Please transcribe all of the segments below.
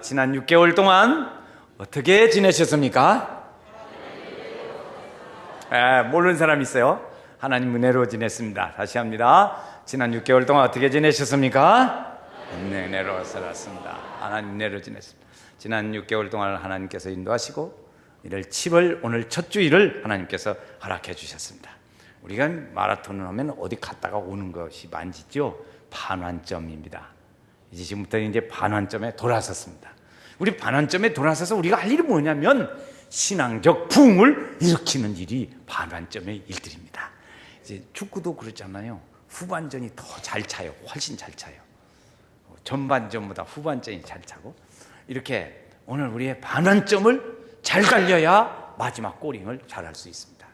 지난 6개월 동안 어떻게 지내셨습니까? 모르는 사람 있어요? 하나님 은혜로 지냈습니다. 다시 합니다. 지난 6개월 동안 어떻게 지내셨습니까? 은혜로 살았습니다. 하나님 은혜로 지냈습니다. 지난 6개월 동안 하나님께서 인도하시고 이를 7월 오늘 첫 주일을 하나님께서 허락해 주셨습니다. 우리가 마라톤을 하면 어디 갔다가 오는 것이 많지죠? 반환점입니다. 이제 지금부터 이제 반환점에 돌아섰습니다. 우리 반환점에 돌아서서 우리가 할 일이 뭐냐면 신앙적 부흥을 일으키는 일이 반환점의 일들입니다. 이제 축구도 그렇잖아요. 후반전이 더 잘 차요. 훨씬 잘 차요. 전반전보다 후반전이 잘 차고, 이렇게 오늘 우리의 반환점을 잘 달려야 마지막 골잉을 잘할 수 있습니다.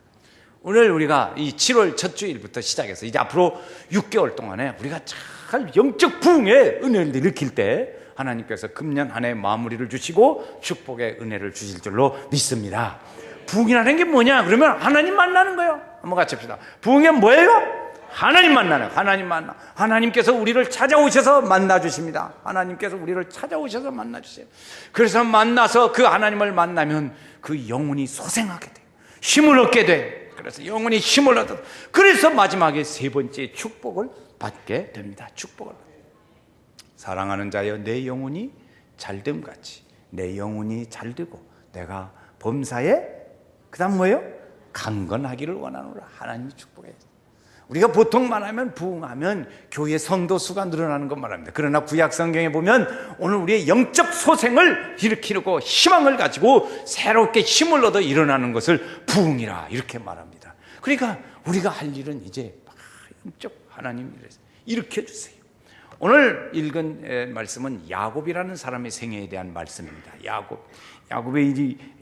오늘 우리가 이 7월 첫 주일부터 시작해서 이제 앞으로 6개월 동안에 우리가 잘 영적 부흥의 은혜를 일으킬 때 하나님께서 금년 한 해 마무리를 주시고 축복의 은혜를 주실 줄로 믿습니다. 부흥이라는 게 뭐냐? 그러면 하나님 만나는 거예요. 한번 같이 합시다. 부흥이 뭐예요? 하나님 만나는, 하나님 만나. 하나님께서 우리를 찾아오셔서 만나 주십니다. 하나님께서 우리를 찾아오셔서 만나 주세요. 그래서 만나서 그 하나님을 만나면 그 영혼이 소생하게 돼요. 힘을 얻게 돼요. 그래서 영혼이 힘을 얻어. 그래서 마지막에 세 번째 축복을 받게 됩니다. 축복을. 사랑하는 자여, 내 영혼이 잘됨 같이 내 영혼이 잘되고 내가 범사에 그 다음 뭐예요? 강건하기를 원하노라. 하나님이 축복해요. 우리가 보통 말하면 부흥하면 교회 성도 수가 늘어나는 것 말합니다. 그러나 구약 성경에 보면 오늘 우리의 영적 소생을 일으키고 희망을 가지고 새롭게 힘을 얻어 일어나는 것을 부흥이라 이렇게 말합니다. 그러니까 우리가 할 일은 이제 영적 하나님 일으켜주세요. 오늘 읽은 말씀은 야곱이라는 사람의 생애에 대한 말씀입니다.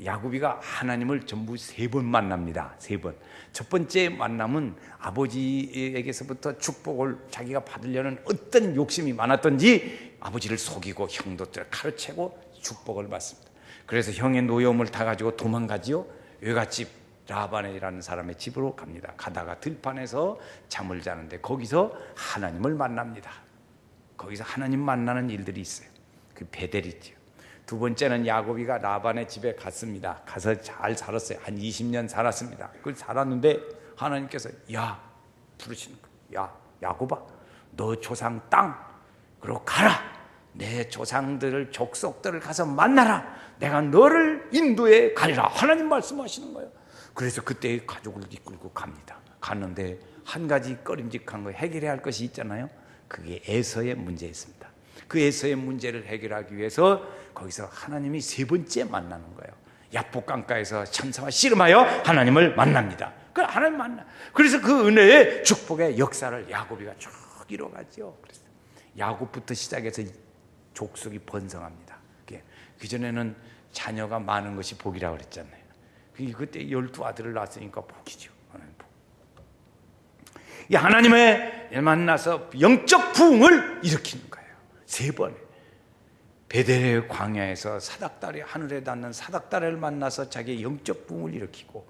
야곱이가 하나님을 전부 3번 만납니다. 3번. 첫 번째 만남은 아버지에게서부터 축복을 자기가 받으려는 어떤 욕심이 많았던지 아버지를 속이고 형도들을 가르치고 축복을 받습니다. 그래서 형의 노여움을 다 가지고 도망가지요. 외갓집 라반이라는 사람의 집으로 갑니다. 가다가 들판에서 잠을 자는데 거기서 하나님을 만납니다. 거기서 하나님 만나는 일들이 있어요. 그 베델이죠. 두 번째는 야곱이가 라반의 집에 갔습니다. 가서 잘 살았어요. 한 20년 살았습니다. 그걸 살았는데 하나님께서 부르시는 거예요. 야곱아, 너 조상 땅으로 가라. 내 조상들을 족속들을 가서 만나라. 내가 너를 인도에 가리라. 하나님 말씀하시는 거예요. 그래서 그때 가족을 이끌고 갑니다. 갔는데 한 가지 꺼림직한 거 해결해야 할 것이 있잖아요. 그게 에서의 문제였습니다. 그 에서의 문제를 해결하기 위해서 거기서 하나님이 3번째 만나는 거예요. 야복 강가에서 참사와 씨름하여 하나님을 만납니다. 그 하나님 만나. 그래서 그 은혜의 축복의 역사를 야곱이가 쭉 이뤄가죠. 그래서 야곱부터 시작해서 족속이 번성합니다. 그 전에는 자녀가 많은 것이 복이라고 그랬잖아요. 그때 12아들을 낳았으니까 복이죠. 이 하나님의 만나서 영적 부흥을 일으키는 거예요. 3번. 베델의 광야에서 사닥다리, 하늘에 닿는 사닥다리를 만나서 자기의 영적 부흥을 일으키고,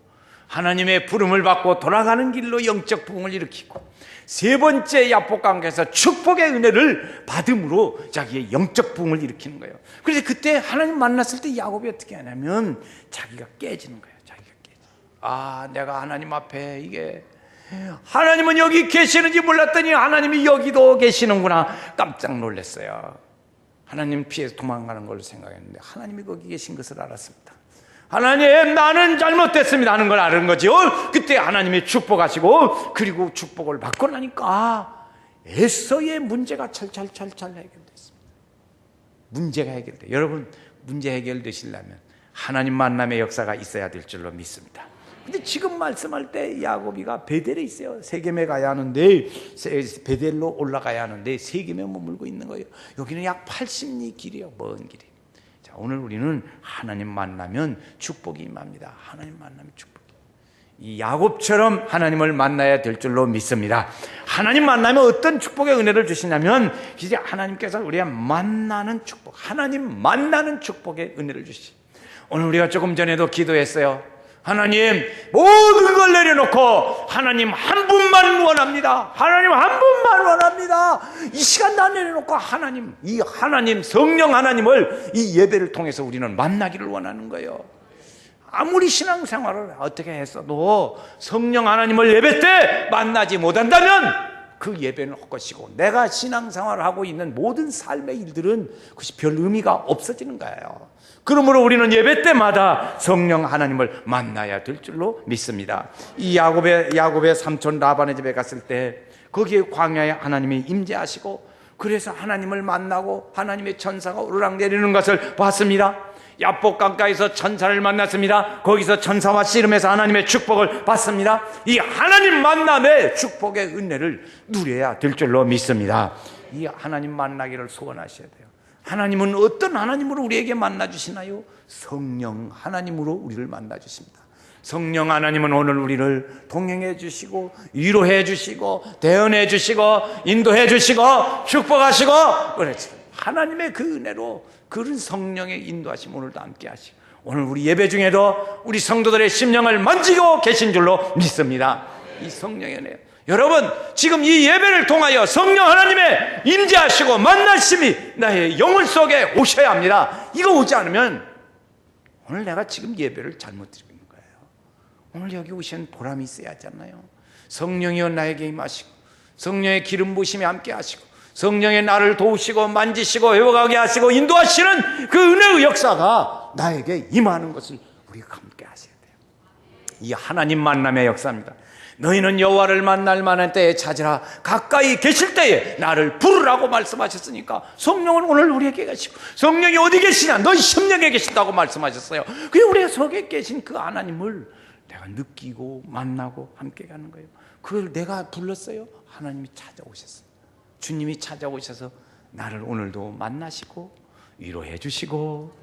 하나님의 부름을 받고 돌아가는 길로 영적 부흥을 일으키고, 3번째 야복강에서 축복의 은혜를 받음으로 자기의 영적 부흥을 일으키는 거예요. 그래서 그때 하나님 만났을 때 야곱이 어떻게 하냐면 자기가 깨지는 거예요. 자기가 깨져. 내가 하나님 앞에 이게 하나님은 여기 계시는지 몰랐더니 하나님이 여기도 계시는구나. 깜짝 놀랐어요. 하나님 피해서 도망가는 걸로 생각했는데 하나님이 거기 계신 것을 알았습니다. 하나님, 나는 잘못됐습니다 하는 걸 아는 거죠. 그때 하나님이 축복하시고, 그리고 축복을 받고 나니까 에서의 문제가 찰찰 해결됐습니다. 문제가 해결돼요. 여러분, 문제 해결되시려면 하나님 만남의 역사가 있어야 될 줄로 믿습니다. 근데 지금 말씀할 때 야곱이가 베델에 있어요. 세겜에 가야 하는데, 베델로 올라가야 하는데 세겜에 머물고 있는 거예요. 여기는 약 80리 길이에요. 먼 길이. 자, 오늘 우리는 하나님 만나면 축복이 임합니다. 하나님 만나면 축복이. 이 야곱처럼 하나님을 만나야 될 줄로 믿습니다. 하나님 만나면 어떤 축복의 은혜를 주시냐면 이제 하나님께서 우리가 만나는 축복, 하나님 만나는 축복의 은혜를 주시죠. 오늘 우리가 조금 전에도 기도했어요. 하나님, 모든 걸 내려놓고 하나님 한 분만 원합니다. 하나님 한 분만 원합니다. 이 시간 다 내려놓고 하나님, 이 하나님, 성령 하나님을 이 예배를 통해서 우리는 만나기를 원하는 거예요. 아무리 신앙생활을 어떻게 했어도 성령 하나님을 예배 때 만나지 못한다면 그 예배는 헛것이고 내가 신앙생활을 하고 있는 모든 삶의 일들은 그것이 별 의미가 없어지는 거예요. 그러므로 우리는 예배 때마다 성령 하나님을 만나야 될 줄로 믿습니다. 이 야곱의 삼촌 라반의 집에 갔을 때 거기에 광야에 하나님이 임재하시고 그래서 하나님을 만나고 하나님의 천사가 오르락내리는 것을 봤습니다. 야복 강가에서 천사를 만났습니다. 거기서 천사와 씨름해서 하나님의 축복을 받습니다. 이 하나님 만남의 축복의 은혜를 누려야 될 줄로 믿습니다. 이 하나님 만나기를 소원하셔야 돼요. 하나님은 어떤 하나님으로 우리에게 만나주시나요? 성령 하나님으로 우리를 만나주십니다. 성령 하나님은 오늘 우리를 동행해 주시고 위로해 주시고 대언해 주시고 인도해 주시고 축복하시고 그렇지. 하나님의 그 은혜로 그런 성령의 인도하심 오늘도 함께 하시고 오늘 우리 예배 중에도 우리 성도들의 심령을 만지고 계신 줄로 믿습니다. 이 성령의 은혜, 여러분 지금 이 예배를 통하여 성령 하나님의 임재하시고 만나심이 나의 영혼 속에 오셔야 합니다. 이거 오지 않으면 오늘 내가 지금 예배를 잘못 드리고 있는 거예요. 오늘 여기 오신 보람이 있어야 하잖아요. 성령이여 나에게 임하시고 성령의 기름 부으심이 함께 하시고 성령의 나를 도우시고 만지시고 회복하게 하시고 인도하시는 그 은혜의 역사가 나에게 임하는 것을 우리가 함께 하셔야 돼요. 이 하나님 만남의 역사입니다. 너희는 여호와를 만날 만한 때에 찾으라. 가까이 계실 때에 나를 부르라고 말씀하셨으니까 성령은 오늘 우리에게 계시고 성령이 어디 계시냐? 너희 심령에 계신다고 말씀하셨어요. 그게 우리 속에 계신 그 하나님을 내가 느끼고 만나고 함께 가는 거예요. 그걸 내가 불렀어요. 하나님이 찾아오셨어요. 주님이 찾아오셔서 나를 오늘도 만나시고 위로해 주시고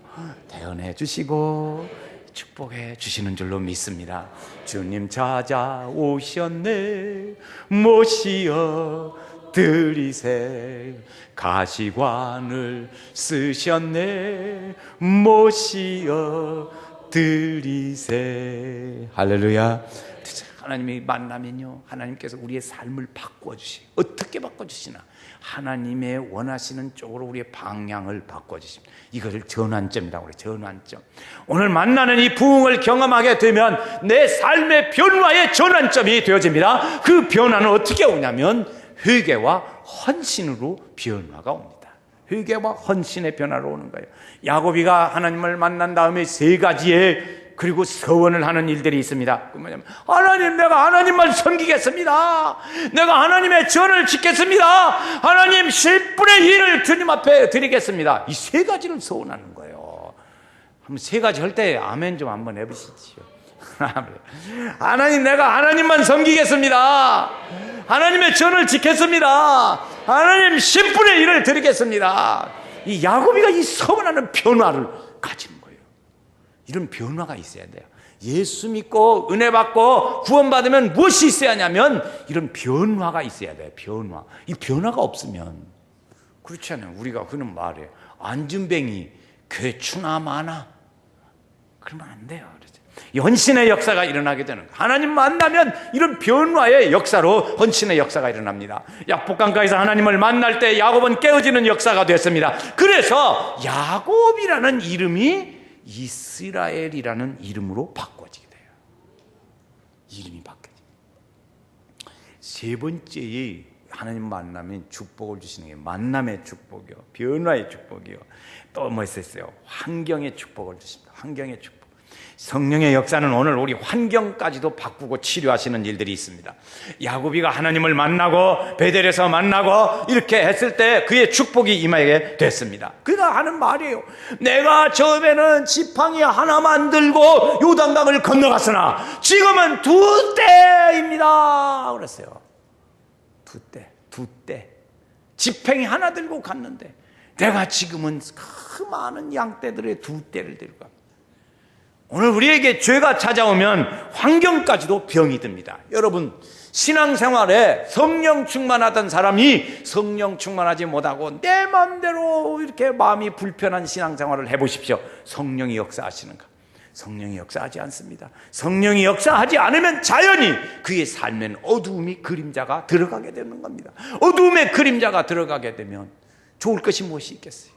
대언해 주시고 축복해 주시는 줄로 믿습니다. 주님 찾아오셨네 모시어 드리세 가시관을 쓰셨네 모시어 드리세. 할렐루야. 하나님이 만나면요 하나님께서 우리의 삶을 바꿔주시. 어떻게 바꿔주시나? 하나님의 원하시는 쪽으로 우리의 방향을 바꿔주십니다. 이것을 전환점이라고 그래요. 전환점. 오늘 만나는 이 부흥을 경험하게 되면 내 삶의 변화의 전환점이 되어집니다. 그 변화는 어떻게 오냐면 회개와 헌신으로 변화가 옵니다. 회개와 헌신의 변화로 오는 거예요. 야곱이가 하나님을 만난 다음에 세 가지의 그리고 서원을 하는 일들이 있습니다. 그 뭐냐면 하나님, 내가 하나님만 섬기겠습니다. 내가 하나님의 전을 지켰습니다. 하나님 10분의 1을 주님 앞에 드리겠습니다. 이 세 가지를 서원하는 거예요. 한번 세 가지 할 때 아멘 좀 한번 해보시죠. 하나님, 내가 하나님만 섬기겠습니다. 하나님의 전을 지켰습니다. 하나님 10분의 1을 드리겠습니다. 이 야곱이가 이 서원하는 변화를 가지는 거예요. 이런 변화가 있어야 돼요. 예수 믿고 은혜 받고 구원받으면 무엇이 있어야 하냐면 이런 변화가 있어야 돼요. 변화. 이 변화가 없으면 그렇지 않아요. 우리가 그런 말이에요. 안준뱅이 괴추나 마나 그러면 안 돼요. 헌신의 역사가 일어나게 되는 거예요. 하나님 만나면 이런 변화의 역사로 헌신의 역사가 일어납니다. 야복강가에서 하나님을 만날 때 야곱은 깨어지는 역사가 됐습니다. 그래서 야곱이라는 이름이 이스라엘이라는 이름으로 바꿔지게 돼요. 이름이 바뀌어요. 세 번째에 하나님 만나면 축복을 주시는 게 만남의 축복이요, 변화의 축복이요, 또 뭐 있었어요? 환경의 축복을 주십니다. 환경의 축복. 성령의 역사는 오늘 우리 환경까지도 바꾸고 치료하시는 일들이 있습니다. 야곱이가 하나님을 만나고 베델에서 만나고 이렇게 했을 때 그의 축복이 임하게 됐습니다. 그가 하는 말이에요. 내가 처음에는 지팡이 하나만 들고 요단강을 건너갔으나 지금은 2대입니다 그랬어요. 2대. 지팡이 하나 들고 갔는데 내가 지금은 그 많은 양떼들의 2대를 들고 갑니다. 오늘 우리에게 죄가 찾아오면 환경까지도 병이 듭니다. 여러분, 신앙생활에 성령 충만하던 사람이 성령 충만하지 못하고 내 마음대로 이렇게 마음이 불편한 신앙생활을 해보십시오. 성령이 역사하시는가? 성령이 역사하지 않습니다. 성령이 역사하지 않으면 자연히 그의 삶엔 어두움이 그림자가 들어가게 되는 겁니다. 어두움의 그림자가 들어가게 되면 좋을 것이 무엇이 있겠어요?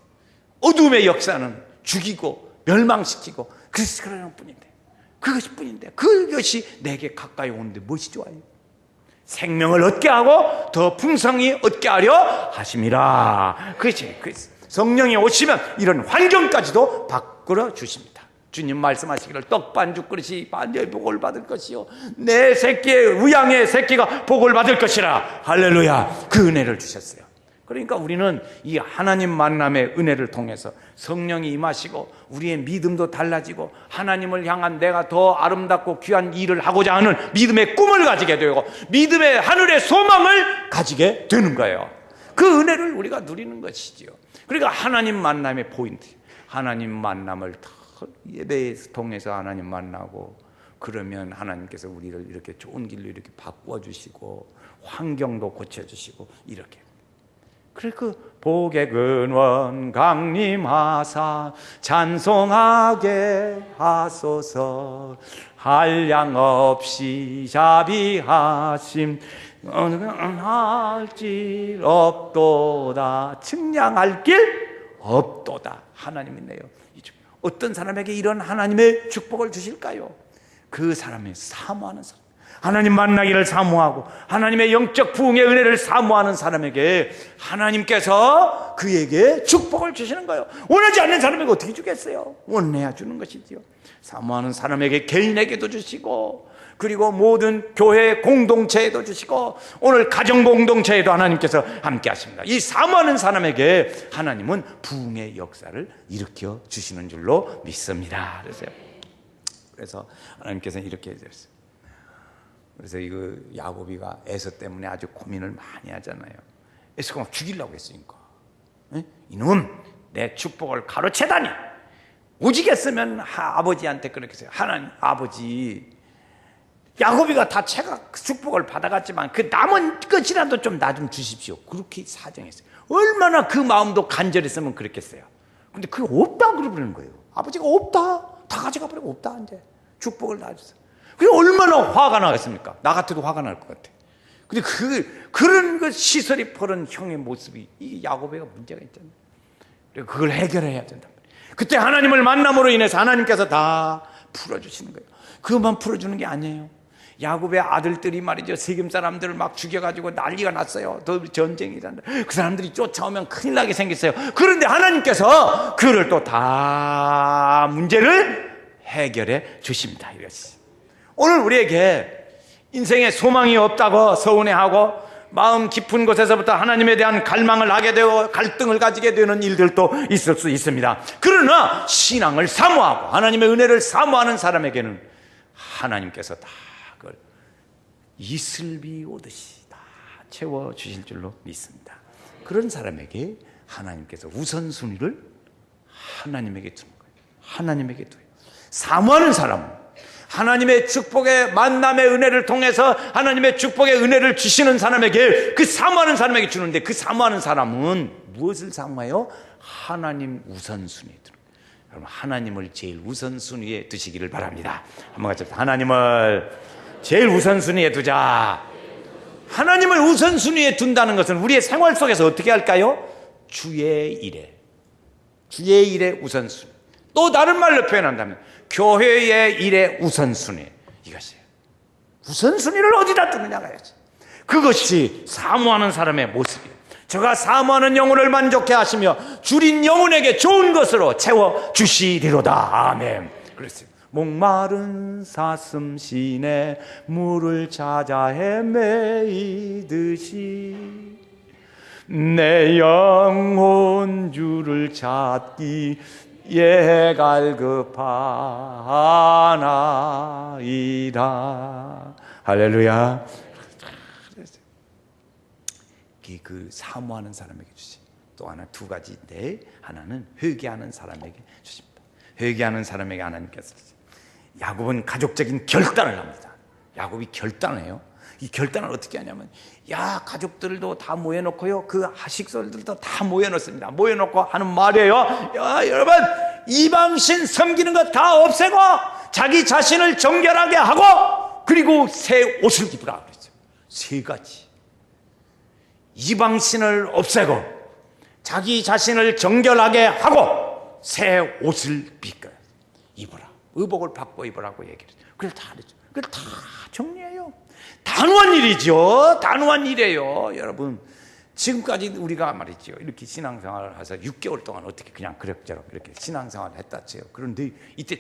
어두움의 역사는 죽이고 멸망시키고 그러는 뿐인데, 그것이 내게 가까이 오는데 무엇이 좋아요? 생명을 얻게 하고 더 풍성히 얻게 하려 하심이라. 그렇지. 성령이 오시면 이런 환경까지도 바꾸어 주십니다. 주님 말씀하시기를 떡반죽 그릇이 반대의 복을 받을 것이요 내 새끼의 우양의 새끼가 복을 받을 것이라. 할렐루야. 그 은혜를 주셨어요. 그러니까 우리는 이 하나님 만남의 은혜를 통해서 성령이 임하시고 우리의 믿음도 달라지고 하나님을 향한 내가 더 아름답고 귀한 일을 하고자 하는 믿음의 꿈을 가지게 되고 믿음의 하늘의 소망을 가지게 되는 거예요. 그 은혜를 우리가 누리는 것이지요. 그러니까 하나님 만남의 포인트, 하나님 만남을 예배에 통해서 하나님 만나고 그러면 하나님께서 우리를 이렇게 좋은 길로 이렇게 바꾸어 주시고 환경도 고쳐 주시고 이렇게. 그래 그 복의 근원 강림하사 찬송하게 하소서 한량없이 자비하심 할 길 없도다 측량할 길 없도다. 하나님이네요. 어떤 사람에게 이런 하나님의 축복을 주실까요? 그 사람이 사모하는 사람, 하나님 만나기를 사모하고 하나님의 영적 부흥의 은혜를 사모하는 사람에게 하나님께서 그에게 축복을 주시는 거예요. 원하지 않는 사람에게 어떻게 주겠어요? 원해야 주는 것이지요. 사모하는 사람에게 개인에게도 주시고 그리고 모든 교회 공동체에도 주시고 오늘 가정 공동체에도 하나님께서 함께 하십니다. 이 사모하는 사람에게 하나님은 부흥의 역사를 일으켜 주시는 줄로 믿습니다. 그래서 하나님께서는 이렇게 해주셨어요. 그래서 이거 야곱이가 에서 때문에 아주 고민을 많이 하잖아요. 에서가 막 죽이려고 했으니까 이놈 내 축복을 가로채다니 오지겠으면 아버지한테 그렇게 해서 하나님 아버지 야곱이가 다 제가 축복을 받아갔지만 그 남은 것이라도 좀 나 좀 주십시오. 그렇게 사정했어요. 얼마나 그 마음도 간절했으면 그랬겠어요. 근데 그게 없다 그러는 거예요. 아버지가 없다 다 가져가 버리고 없다 이제 축복을 다 줬어요. 그게 얼마나 화가 나겠습니까? 나 같아도 화가 날 것 같아. 근데 그런 그 시설이 퍼른 형의 모습이 이 야곱에가 문제가 있잖아요. 그래서 그걸 해결해야 된단 말이에요. 그때 하나님을 만남으로 인해서 하나님께서 다 풀어주시는 거예요. 그것만 풀어주는 게 아니에요. 야곱의 아들들이 말이죠. 세겜 사람들을 막 죽여가지고 난리가 났어요. 더 전쟁이란다. 그 사람들이 쫓아오면 큰일 나게 생겼어요. 그런데 하나님께서 그를 또 다 문제를 해결해 주십니다. 이것이 오늘 우리에게 인생에 소망이 없다고 서운해하고 마음 깊은 곳에서부터 하나님에 대한 갈망을 하게 되고 갈등을 가지게 되는 일들도 있을 수 있습니다. 그러나 신앙을 사모하고 하나님의 은혜를 사모하는 사람에게는 하나님께서 다 그걸 이슬비 오듯이 다 채워주실 줄로 믿습니다. 그런 사람에게 하나님께서 우선순위를 하나님에게 두는 거예요. 하나님에게 둬요. 사모하는 사람은 하나님의 축복의 만남의 은혜를 통해서 하나님의 축복의 은혜를 주시는 사람에게 그 사모하는 사람에게 주는데 그 사모하는 사람은 무엇을 사모해요? 하나님 우선순위에 두는 거예요. 여러분 하나님을 제일 우선순위에 두시기를 바랍니다. 한번 같이 하나님을 제일 우선순위에 두자. 하나님을 우선순위에 둔다는 것은 우리의 생활 속에서 어떻게 할까요? 주의 일에 우선순위. 또 다른 말로 표현한다면 교회의 일의 우선순위. 이것이에요. 우선순위를 어디다 두느냐가 야지. 그것이 사모하는 사람의 모습이에요. 저가 사모하는 영혼을 만족해 하시며 줄인 영혼에게 좋은 것으로 채워주시리로다. 아멘. 그랬어요. 목마른 사슴 시내 물을 찾아 헤매이듯이 내 영혼 주를 찾기 예 갈급하나이다. 할렐루야. 그 사모하는 사람에게 주시. 또 하나 두 가지인데 하나는 회개하는 사람에게 주십니다. 회개하는 사람에게 하나님께서 야곱은 가족적인 결단을 합니다. 야곱이 결단해요. 이 결단을 어떻게 하냐면 가족들도 다 모여놓고요. 그 하식설들도 다 모여놓습니다. 모여놓고 하는 말이에요. 여러분 이방신 섬기는 거 다 없애고 자기 자신을 정결하게 하고 그리고 새 옷을 입으라 그랬죠. 세 가지. 이방신을 없애고 자기 자신을 정결하게 하고 새 옷을 입어라. 의복을 바꿔 입으라고 얘기를 했죠. 그걸 다 하죠. 그걸 다 정리해요. 단호한 일이죠. 단호한 일이에요. 여러분, 지금까지 우리가 말이죠. 이렇게 신앙생활을 해서 6개월 동안 어떻게 그냥 그럭저럭 이렇게 신앙생활을 했다 쳐요. 그런데 이때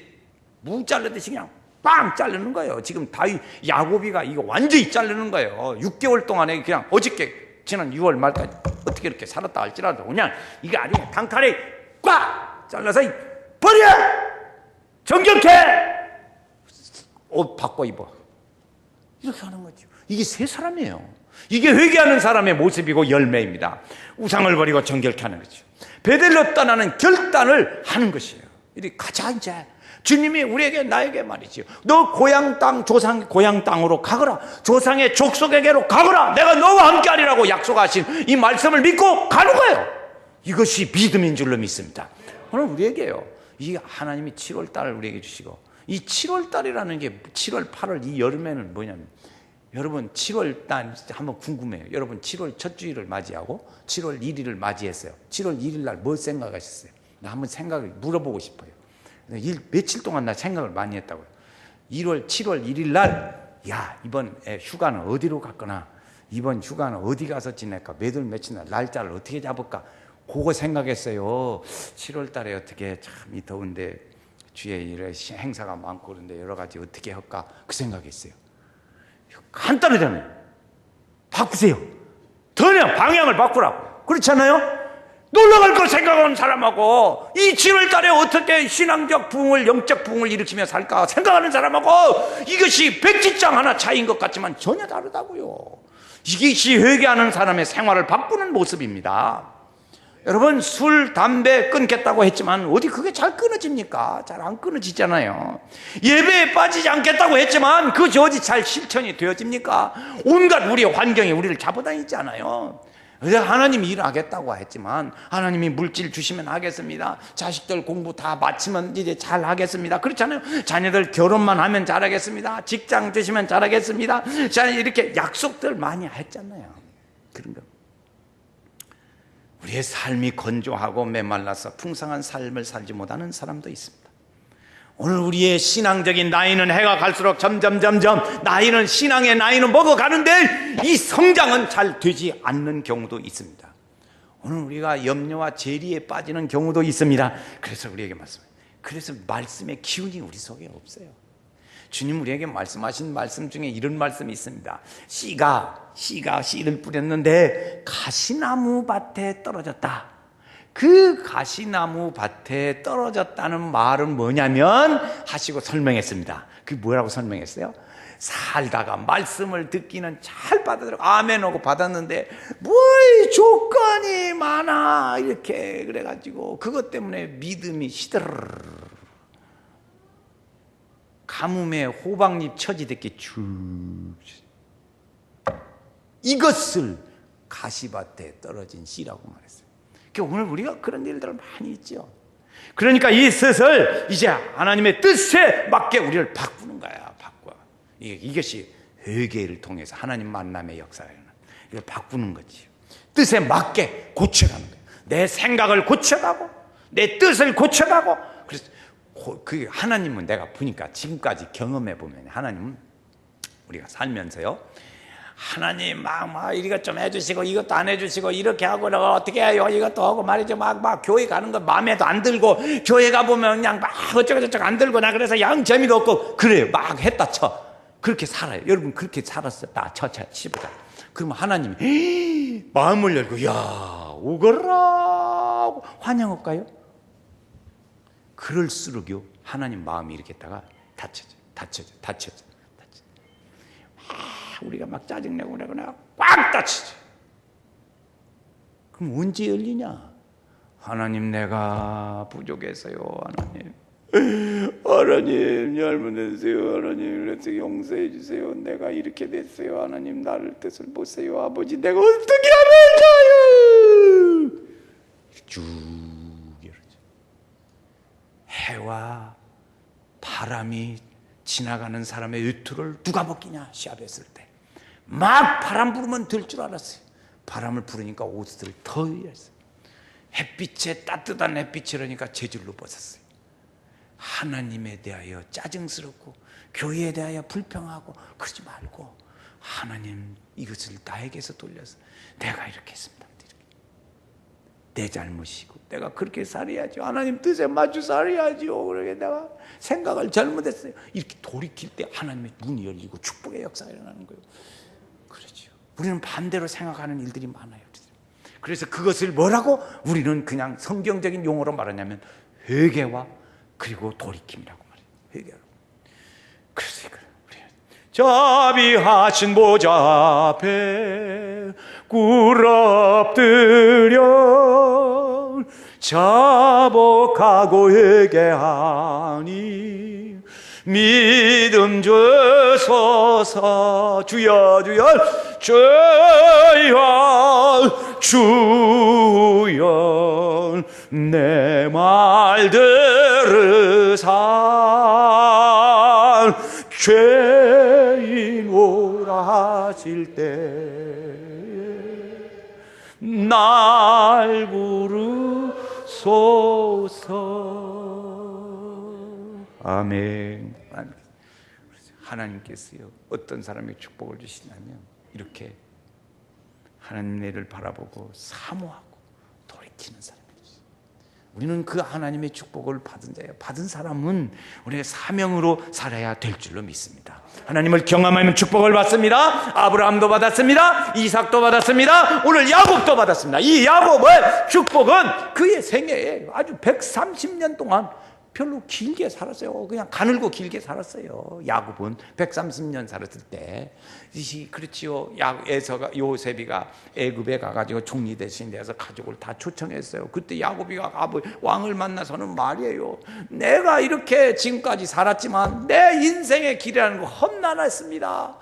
무 자르듯이 그냥 빵 자르는 거예요. 지금 다윗 야곱이가 이거 완전히 자르는 거예요. 6개월 동안에 그냥 어저께 지난 6월 말까지 어떻게 이렇게 살았다 할지라도 그냥 이게 아니에요. 단칼에 꽉 잘라서 버려! 정결케! 옷 바꿔 입어. 이렇게 하는 거죠. 이게 세 사람이에요. 이게 회개하는 사람의 모습이고 열매입니다. 우상을 버리고 정결케 하는 거죠. 베델로 떠나는 결단을 하는 것이에요. 이렇게 가자 이제. 주님이 우리에게 나에게 말이죠. 너 고향 땅 조상 고향 땅으로 가거라. 조상의 족속에게로 가거라. 내가 너와 함께하리라고 약속하신 이 말씀을 믿고 가는 거예요. 이것이 믿음인 줄로 믿습니다. 오늘 우리에게요. 이 하나님이 7월 달을 우리에게 주시고 이 7월 달이라는 게 7월 8월 이 여름에는 뭐냐면 여러분 7월 달 한번 궁금해요. 여러분 7월 첫 주일을 맞이하고 7월 1일을 맞이했어요. 7월 1일 날 뭐 생각하셨어요? 나 한번 생각을 물어보고 싶어요. 며칠 동안 나 생각을 많이 했다고요. 7월 1일 날, 야, 이번 휴가는 어디로 갔거나, 이번 휴가는 어디 가서 지낼까, 며칠 날 날짜를 어떻게 잡을까, 그거 생각했어요. 7월 달에 어떻게 참 이 더운데 주에 이래 행사가 많고 그런데 여러 가지 어떻게 할까, 그 생각했어요. 간단하잖아요. 바꾸세요. 그냥 방향을 바꾸라고. 그렇잖아요? 놀러갈 걸 생각하는 사람하고 이 7월 달에 어떻게 신앙적 부흥을 영적 부흥을 일으키며 살까 생각하는 사람하고 이것이 백지장 하나 차이인 것 같지만 전혀 다르다고요. 이것이 회개하는 사람의 생활을 바꾸는 모습입니다. 여러분 술, 담배 끊겠다고 했지만 어디 그게 잘 끊어집니까? 잘 안 끊어지잖아요. 예배에 빠지지 않겠다고 했지만 그것이 어디 잘 실천이 되어집니까? 온갖 우리의 환경이 우리를 잡아다니잖아요. 하나님이 일하겠다고 했지만 하나님이 물질 주시면 하겠습니다. 자식들 공부 다 마치면 이제 잘 하겠습니다. 그렇잖아요. 자녀들 결혼만 하면 잘하겠습니다. 직장 주시면 잘하겠습니다. 자, 이렇게 약속들 많이 했잖아요. 그런 거. 우리의 삶이 건조하고 메말라서 풍성한 삶을 살지 못하는 사람도 있습니다. 오늘 우리의 신앙적인 나이는 해가 갈수록 점점 나이는 신앙의 나이는 먹어가는데 이 성장은 잘 되지 않는 경우도 있습니다. 오늘 우리가 염려와 재리에 빠지는 경우도 있습니다. 그래서 우리에게 그래서 말씀의 기운이 우리 속에 없어요. 주님 우리에게 말씀하신 말씀 중에 이런 말씀이 있습니다. 씨가 씨를 뿌렸는데 가시나무 밭에 떨어졌다. 그 가시나무 밭에 떨어졌다는 말은 뭐냐면 하시고 설명했습니다. 그게 뭐라고 설명했어요? 살다가 말씀을 듣기는 잘 받아들고 아멘 하고 받았는데 뭐 조건이 많아 이렇게 그래가지고 그것 때문에 믿음이 시들르르 가뭄에 호박잎 처지듯이 쭉 이것을 가시밭에 떨어진 씨라고 말했어요. 오늘 우리가 그런 일들을 많이 있죠. 그러니까 이 뜻을 이제 하나님의 뜻에 맞게 우리를 바꾸는 거야. 바꿔. 이것이 회개를 통해서 하나님 만남의 역사가 일어나. 이걸 바꾸는 거지. 뜻에 맞게 고쳐가는 거야. 내 생각을 고쳐가고 내 뜻을 고쳐가고. 그래서 그 하나님은 내가 보니까 지금까지 경험해 보면 하나님은 우리가 살면서요. 하나님 막 이것 좀 해주시고 이것도 안 해주시고 이렇게 하고 내가 어떻게 해요 이것도 하고 말이죠 막 교회 가는 거 마음에도 안 들고 교회 가보면 그냥 막 어쩌고저쩌고 안 들고 나 그래서 영 재미도 없고 그래요 막 했다 쳐 그렇게 살아요. 여러분 그렇게 살았었다 쳐보자. 그러면 하나님이 마음을 열고 야 오거라 환영할까요? 그럴수록요 하나님 마음이 이렇게 있다가 닫혀져 우리가 막 짜증내고 그러거나 꽉 닫히죠. 그럼 언제 열리냐? 하나님 내가 부족해서요. 하나님 잘못했어요. 하나님 그래서 용서해 주세요. 내가 이렇게 됐어요. 하나님 나를 뜻을 보세요. 아버지 내가 어떻게 하면 돼요? 쭉 열어져. 해와 바람이 지나가는 사람의 외투를 누가 벗기냐 시합했을 때 막 바람 부르면 될 줄 알았어요. 바람을 부르니까 옷을 더 했어요. 햇빛에 따뜻한 햇빛이라니까 제줄로 벗었어요. 하나님에 대하여 짜증스럽고 교회에 대하여 불평하고 그러지 말고 하나님 이것을 나에게서 돌려서 내가 이렇게 했습니다. 내 잘못이고 내가 그렇게 살아야죠. 하나님 뜻에 맞춰 살아야죠. 그러게 내가 생각을 잘못했어요. 이렇게 돌이킬 때 하나님의 문이 열리고 축복의 역사가 일어나는 거예요. 그렇죠. 우리는 반대로 생각하는 일들이 많아요. 그래서 그것을 뭐라고 우리는 그냥 성경적인 용어로 말하냐면 회개와 그리고 돌이킴이라고 말해요. 회개로. 그래서 이걸 자비하신 보좌 앞에 꿇어엎드려 자복하고 회개하니 믿음 주소서. 주여 주여 주여 주여 내 말 들으사 죄인 오라 하실 때 날 부르소서. 아멘. 하나님께서요 어떤 사람에게 축복을 주시냐면 이렇게 하나님의 바라보고 사모하고 돌이키는 사람이 되죠. 우리는 그 하나님의 축복을 받은 자예요. 받은 사람은 우리의 사명으로 살아야 될 줄로 믿습니다. 하나님을 경험하면 축복을 받습니다. 아브라함도 받았습니다. 이삭도 받았습니다. 오늘 야곱도 받았습니다. 이 야곱의 축복은 그의 생애에 아주 130년 동안 별로 길게 살았어요. 그냥 가늘고 길게 살았어요. 야곱은 130년 살았을 때. 그렇지요. 요셉이가 애굽에 가가지고 총리 대신 돼서 가족을 다 초청했어요. 그때 야곱이가 왕을 만나서는 말이에요. 내가 이렇게 지금까지 살았지만 내 인생의 길이라는 거 험난했습니다.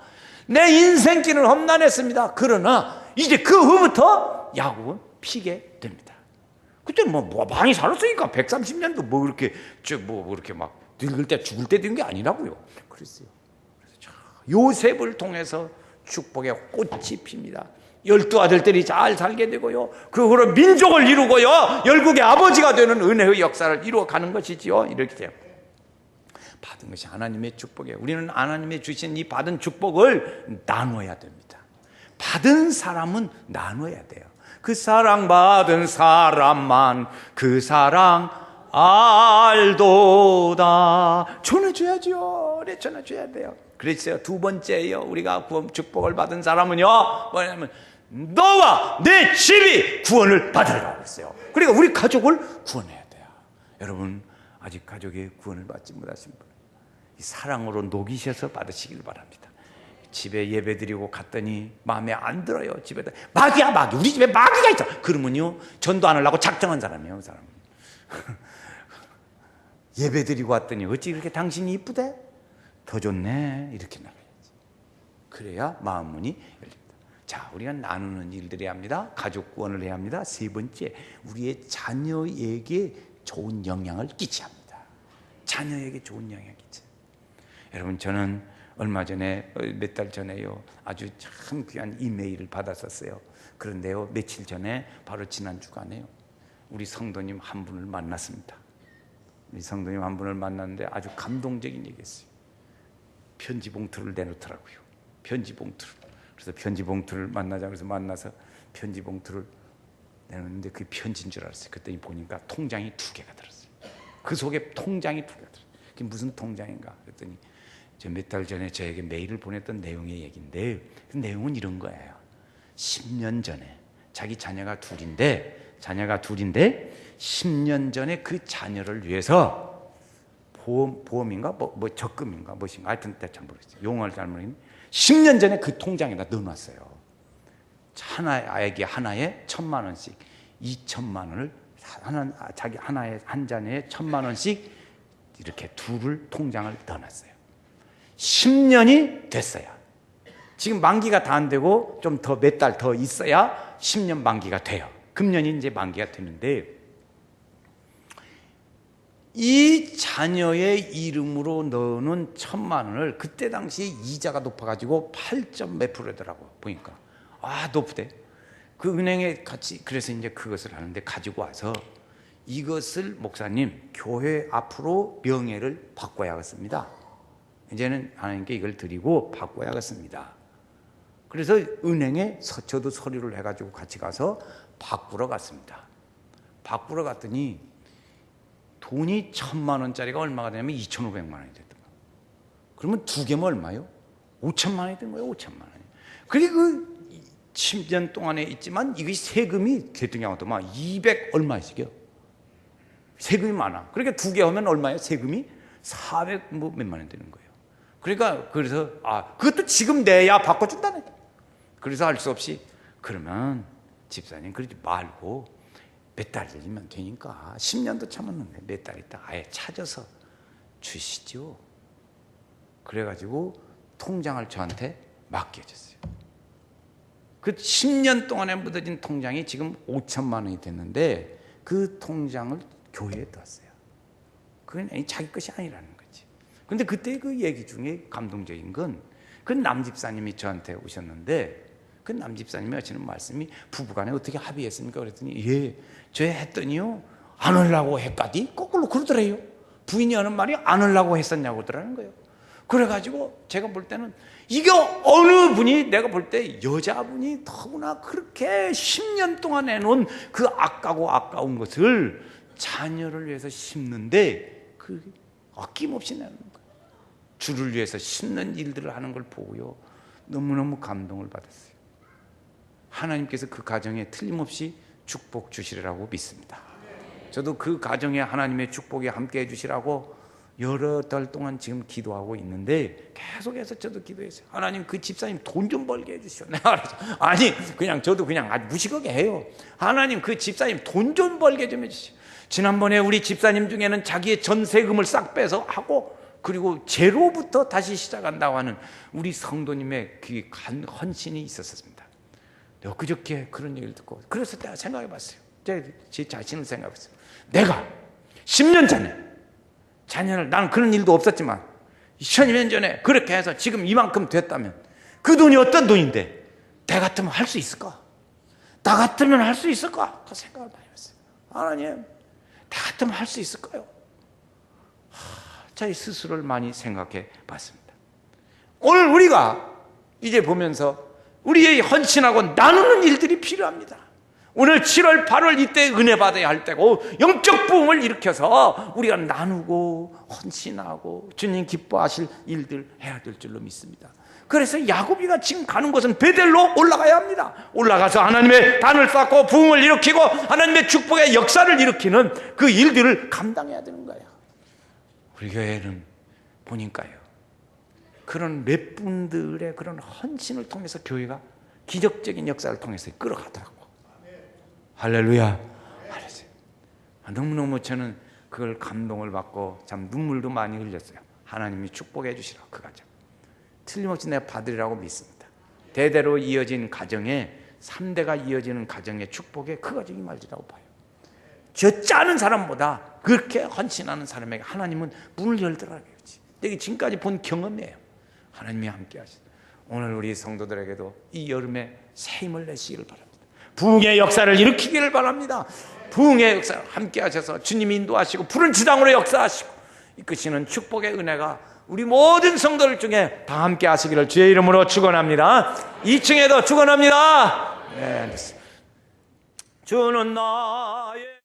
내 인생길은 험난했습니다. 그러나 이제 그 후부터 야곱은 피게 됩니다. 그때는 뭐 많이 살았으니까 130년도 뭐 그렇게 막 늙을 때 죽을 때 된 게 아니라고요. 그랬어요. 요셉을 통해서 축복의 꽃이 핍니다. 12아들들이 잘 살게 되고요. 그 후로 민족을 이루고요. 열국의 아버지가 되는 은혜의 역사를 이루어가는 것이지요. 이렇게 돼요. 받은 것이 하나님의 축복이에요. 우리는 하나님의 주신 이 받은 축복을 나눠야 됩니다. 받은 사람은 나눠야 돼요. 그 사랑 받은 사람만 그 사랑 알도다. 전해줘야죠. 전해줘야 돼요. 그랬어요. 두 번째예요. 우리가 축복을 받은 사람은요 뭐냐면 너와 내 집이 구원을 받으리라 그랬어요. 그러니까 우리 가족을 구원해야 돼요. 여러분 아직 가족의 구원을 받지 못하신 분 이 사랑으로 녹이셔서 받으시길 바랍니다. 집에 예배 드리고 갔더니 마음에 안 들어요. 집에다 마귀야 마귀. 우리 집에 마귀가 있어. 그러면요 전도 안 하려고 작정한 사람이에요. 그 사람은. 예배 드리고 왔더니 어찌 이렇게 당신이 이쁘대? 더 좋네. 이렇게 나가야지. 그래야 마음 문이 열립니다. 자, 우리가 나누는 일들을 해야 합니다. 가족 구원을 해야 합니다. 세 번째, 우리의 자녀에게 좋은 영향을 끼쳐야 합니다. 자녀에게 좋은 영향을 끼쳐. 여러분 저는 얼마 전에 몇 달 전에요 아주 참 귀한 이메일을 받았었어요. 그런데요 며칠 전에 바로 지난 주간에요 우리 성도님 한 분을 만났습니다. 우리 성도님 한 분을 만났는데 아주 감동적인 얘기였어요. 편지 봉투를 내놓더라고요. 편지 봉투를. 그래서 편지 봉투를 만나자고 해서 만나서 편지 봉투를 내놓는데 그게 편지인 줄 알았어요. 그랬더니 보니까 통장이 2개가 들었어요. 그 속에 통장이 2개가 들었어요. 그게 무슨 통장인가 그랬더니 몇 달 전에 저에게 메일을 보냈던 내용의 얘기인데 그 내용은 이런 거예요. 10년 전에 자기 자녀가 둘인데 10년 전에 그 자녀를 위해서 보험인가 뭐 적금인가 무엇인가 하여튼 잘 모르겠어요. 용어를 잘 모르겠는데 10년 전에 그 통장에다 넣어놨어요. 아기 하나에 1,000만 원씩 2,000만 원을 자기 하나에 한 자녀에 1,000만 원씩 이렇게 둘을 통장을 넣어놨어요. 10년이 됐어요. 지금 만기가 다 안 되고 좀 더 몇 달 더 있어야 10년 만기가 돼요. 금년이 이제 만기가 되는데 이 자녀의 이름으로 넣는 1,000만 원을 그때 당시에 이자가 높아가지고 8점 몇 프로더라고 보니까. 아, 높대. 그 은행에 같이, 그래서 이제 그것을 하는데 가지고 와서 이것을 목사님 교회 앞으로 명예를 바꿔야겠습니다. 이제는 하나님께 이걸 드리고 바꿔야겠습니다. 그래서 은행에 저도 서류를 해가지고 같이 가서 바꾸러 갔습니다. 바꾸러 갔더니 돈이 1,000만 원짜리가 얼마가 되냐면 2,500만 원이 됐던 거예요. 그러면 두 개면 얼마요? 5천만 원이 된 거예요. 5천만 원. 그리고 10년 동안에 있지만 이게 세금이 개뚱이하고도 막 200 얼마씩이요. 세금이 많아. 그러니까 두 개 하면 얼마예요? 세금이 400 뭐 몇만 원 되는 거예요. 그러니까 그래서 그것도 지금 내야 바꿔준다네. 그래서 할 수 없이 그러면 집사님 그러지 말고 몇 달 걸리면 되니까 10년도 참았는데 몇 달 있다 아예 찾아서 주시죠. 그래가지고 통장을 저한테 맡겨줬어요. 그 10년 동안에 묻어진 통장이 지금 5천만 원이 됐는데 그 통장을 교회에 뒀어요. 그건 자기 것이 아니라는 거지. 근데 그때 그 얘기 중에 감동적인 건 그 남집사님이 저한테 오셨는데 그 남집사님이 하시는 말씀이 부부간에 어떻게 합의했습니까? 그랬더니 예, 저 했더니요 안 하려고 했까디? 거꾸로 그러더래요. 부인이 하는 말이 안 하려고 했었냐고 그러는 거예요. 그래가지고 제가 볼 때는 이게 어느 분이 내가 볼 때 여자분이 더구나 그렇게 10년 동안 해놓은 그 아까운 것을 자녀를 위해서 심는데 그 아낌없이 내는 거예요. 주를 위해서 심는 일들을 하는 걸 보고요 너무너무 감동을 받았어요. 하나님께서 그 가정에 틀림없이 축복 주시리라고 믿습니다. 저도 그 가정에 하나님의 축복이 함께 해주시라고 여러 달 동안 지금 기도하고 있는데 계속해서 저도 기도했어요. 하나님 그 집사님 돈 좀 벌게 해주시오. 내가 아니 그냥 저도 그냥 아주 무식하게 해요. 하나님 그 집사님 돈 좀 벌게 좀 해주시오. 지난번에 우리 집사님 중에는 자기의 전세금을 싹 빼서 하고 그리고 제로부터 다시 시작한다고 하는 우리 성도님의 그 헌신이 있었습니다. 내가 그저께 그런 얘기를 듣고 그래서 내가 생각해 봤어요. 제 자신을 생각해 봤어요. 내가 10년 전에 자녀를 나는 그런 일도 없었지만 10년 전에 그렇게 해서 지금 이만큼 됐다면 그 돈이 어떤 돈인데 나 같으면 할 수 있을까? 나 같으면 할 수 있을까? 그 생각을 많이 했어요. 하나님 나 같으면 할 수 있을까요? 자기 스스로를 많이 생각해 봤습니다. 오늘 우리가 이제 보면서 우리의 헌신하고 나누는 일들이 필요합니다. 오늘 7월 8월 이때 은혜 받아야 할 때고 영적 부흥을 일으켜서 우리가 나누고 헌신하고 주님 기뻐하실 일들 해야 될 줄로 믿습니다. 그래서 야곱이가 지금 가는 곳은 베델로 올라가야 합니다. 올라가서 하나님의 단을 쌓고 부흥을 일으키고 하나님의 축복의 역사를 일으키는 그 일들을 감당해야 되는 거예요. 우리 교회는 보니까요 그런 몇 분들의 그런 헌신을 통해서 교회가 기적적인 역사를 통해서 끌어가더라고. 할렐루야. 너무너무 저는 그걸 감동을 받고 참 눈물도 많이 흘렸어요. 하나님이 축복해 주시라 그 가정. 틀림없이 내가 받으리라고 믿습니다. 대대로 이어진 가정에 3대가 이어지는 가정의 축복에 그 가정이 말지라고 봐요. 저 짜는 사람보다 그렇게 헌신하는 사람에게 하나님은 문을 열더라고요. 이게 지금까지 본 경험이에요. 하나님이 함께 하시다. 오늘 우리 성도들에게도 이 여름에 새 힘을 내시기를 바랍니다. 부흥의 역사를 일으키기를 바랍니다. 부흥의 역사를 함께 하셔서 주님이 인도하시고 푸른 지상으로 역사하시고 이끄시는 축복의 은혜가 우리 모든 성도들 중에 다 함께 하시기를 주의 이름으로 축원합니다. 2층에도 축원합니다. 네, 주는 나의